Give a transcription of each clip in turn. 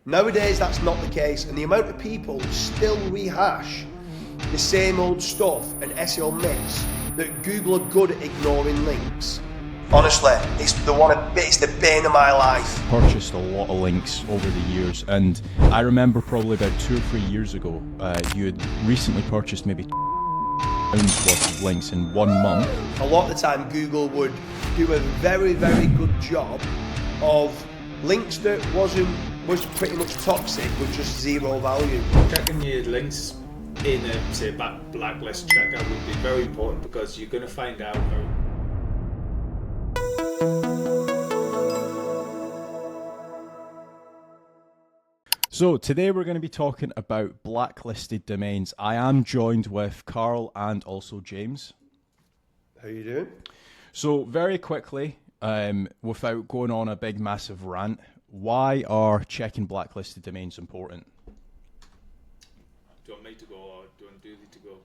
Nowadays, that's not the case, and the amount of people that still rehash the same old stuff and SEO myths that Google are good at ignoring links. Honestly, it's the bane of my life. Purchased a lot of links over the years, and I remember probably about 2 or 3 years ago, you had recently purchased maybe pounds worth of links in 1 month. A lot of the time, Google would do a very, very good job of links that was pretty much toxic with just zero value. Checking your links in a, say, blacklist checker would be very important, because you're going to find out So today we're going to be talking about blacklisted domains. I am joined with Carl and also James. How you doing? So very quickly, without going on a big massive rant, why are checking blacklisted domains important? Do you want me to go, or do you want Dooley to go?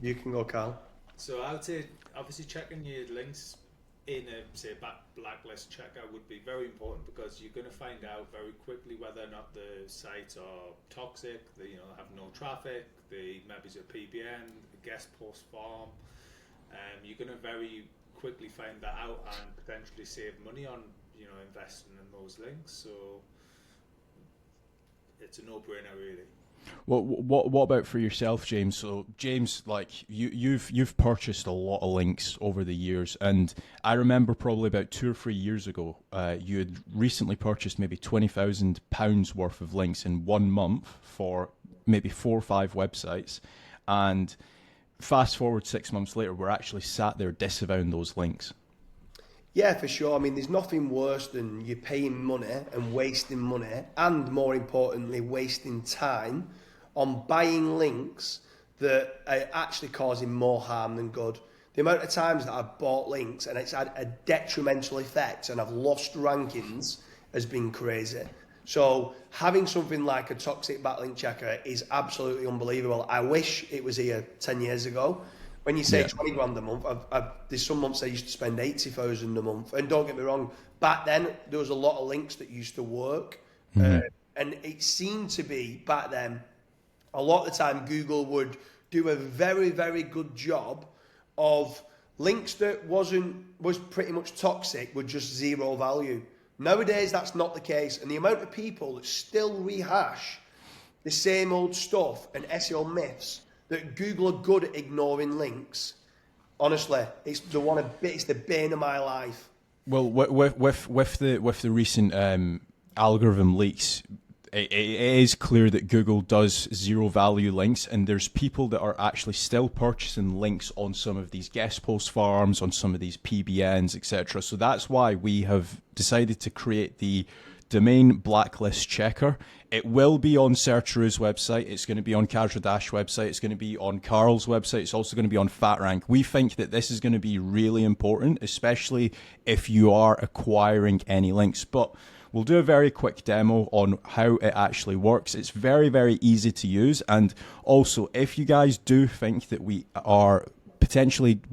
You can go, Carl. So I would say, obviously, checking your links in a, say, blacklist checker would be very important, because you're going to find out very quickly whether or not the sites are toxic, they have no traffic, they maybe a PBN, a guest post form. You're going to very quickly find that out and potentially save money on investing in those links. So it's a no-brainer, really. Well, what about for yourself, James? So, James, like you've purchased a lot of links over the years, and I remember probably about 2 or 3 years ago, you had recently purchased maybe £20,000 worth of links in 1 month for maybe 4 or 5 websites, and fast forward 6 months later, we're actually sat there disavowing those links. Yeah, for sure. I mean, there's nothing worse than you paying money and wasting money, and more importantly, wasting time on buying links that are actually causing more harm than good. The amount of times that I've bought links and it's had a detrimental effect and I've lost rankings has been crazy. So having something like a toxic backlink checker is absolutely unbelievable. I wish it was here 10 years ago. When you say 20 grand a month, there's some months I used to spend 80,000 a month. And don't get me wrong, back then there was a lot of links that used to work. And it seemed to be, back then, a lot of the time Google would do a very, very good job of links that was pretty much toxic with just zero value. Nowadays, that's not the case. And the amount of people that still rehash the same old stuff and SEO myths that Google are good at ignoring links, honestly, it's the bane of my life. Well, with the recent algorithm leaks, it is clear that Google does zero value links, and there's people that are actually still purchasing links on some of these guest post farms, on some of these PBNs, etc. So that's why we have decided to create the domain blacklist checker. It will be on Searcharoo's website, it's going to be on Casual Dash website, it's going to be on Carl's website, it's also going to be on FatRank. We think that this is going to be really important, especially if you are acquiring any links. But we'll do a very quick demo on how it actually works. It's very, very easy to use. And also, if you guys do think that we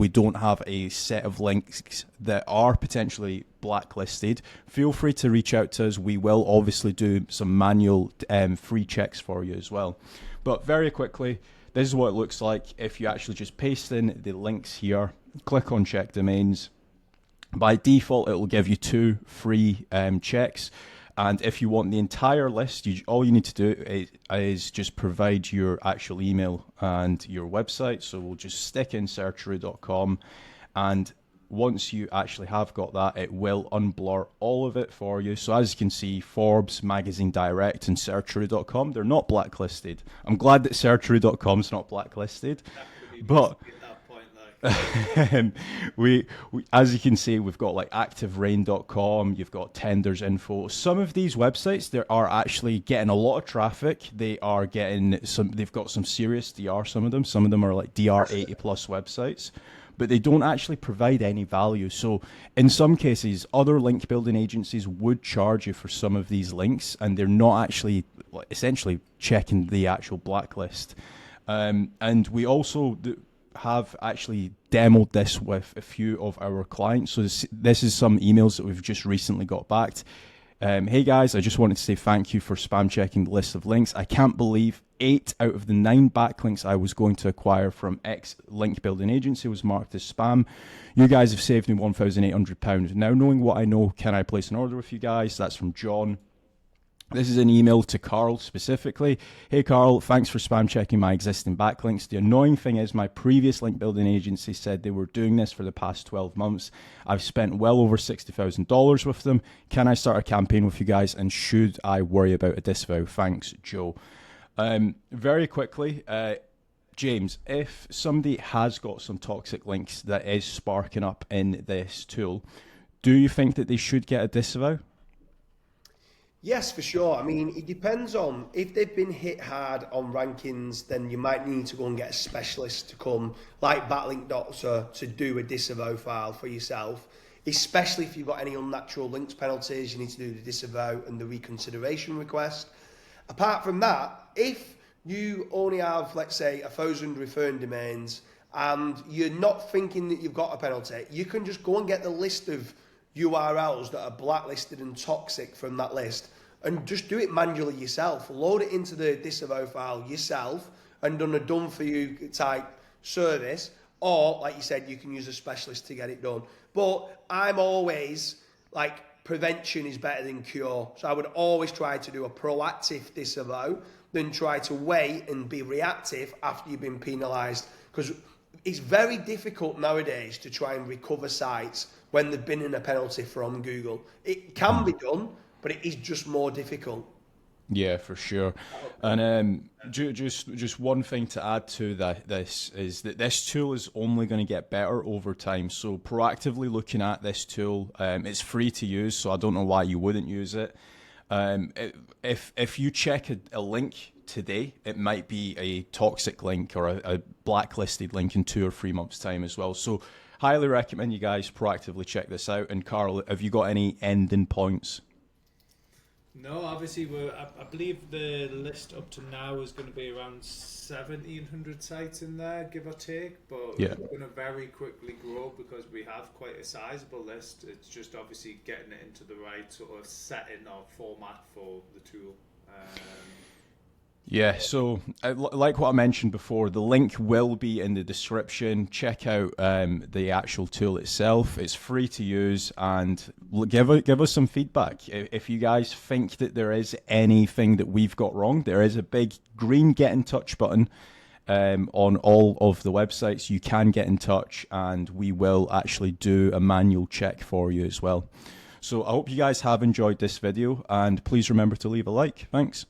don't have a set of links that are potentially blacklisted, feel free to reach out to us. We will obviously do some manual free checks for you as well. But very quickly, this is what it looks like if you actually just paste in the links here, click on check domains. By default, it will give you 2 free checks. And if you want the entire list, all you need to do is just provide your actual email and your website. So we'll just stick in searcharoo.com. And once you actually have got that, it will unblur all of it for you. So as you can see, Forbes, Magazine Direct, and Searcharoo.com, they're not blacklisted. I'm glad that Searcharoo.com is not blacklisted. But we as you can see, we've got like activerain.com, you've got tenders info. Some of these websites, they are actually getting a lot of traffic. They've got some serious DR, some of them are like DR 80 plus websites, but they don't actually provide any value. So in some cases, other link building agencies would charge you for some of these links, and they're not actually essentially checking the actual blacklist. And we also have actually demoed this with a few of our clients. So this is some emails that we've just recently got back. Hey guys, I just wanted to say thank you for spam checking the list of links. I can't believe 8 out of the 9 backlinks I was going to acquire from X link building agency was marked as spam. You guys have saved me £1,800. Now, knowing what I know, can I place an order with you guys? That's from John. This is an email to Carl specifically. Hey Carl, thanks for spam checking my existing backlinks. The annoying thing is my previous link building agency said they were doing this for the past 12 months. I've spent well over $60,000 with them. Can I start a campaign with you guys, and should I worry about a disavow? Thanks, Joe. Very quickly, James, if somebody has got some toxic links that is sparking up in this tool, do you think that they should get a disavow? Yes, for sure. I mean, it depends on if they've been hit hard on rankings, then you might need to go and get a specialist to come, like Backlink Doctor, to do a disavow file for yourself. Especially if you've got any unnatural links penalties, you need to do the disavow and the reconsideration request. Apart from that, if you only have, let's say, 1,000 referring domains and you're not thinking that you've got a penalty, you can just go and get the list of URLs that are blacklisted and toxic from that list and just do it manually yourself. Load it into the disavow file yourself and done a done for you type service, or like you said, you can use a specialist to get it done. But I'm always like, prevention is better than cure. So I would always try to do a proactive disavow than try to wait and be reactive after you've been penalised, because it's very difficult nowadays to try and recover sites when they've been in a penalty from Google. It can be done, but it is just more difficult. Yeah, for sure. And just one thing to add to this is that this tool is only going to get better over time. So proactively looking at this tool, it's free to use, so I don't know why you wouldn't use it. If you check a link today, it might be a toxic link or a blacklisted link in 2 or 3 months' time as well. So highly recommend you guys proactively check this out. And Carl, have you got any ending points? No, obviously, I believe the list up to now is going to be around 1,700 sites in there, give or take. But yeah, we're going to very quickly grow because we have quite a sizable list. It's just obviously getting it into the right sort of setting or format for the tool. Yeah, so like what I mentioned before, the link will be in the description. Check out the actual tool itself. It's free to use, and give us some feedback. If you guys think that there is anything that we've got wrong, there is a big green get in touch button on all of the websites. You can get in touch, and we will actually do a manual check for you as well. So I hope you guys have enjoyed this video, and please remember to leave a like. Thanks.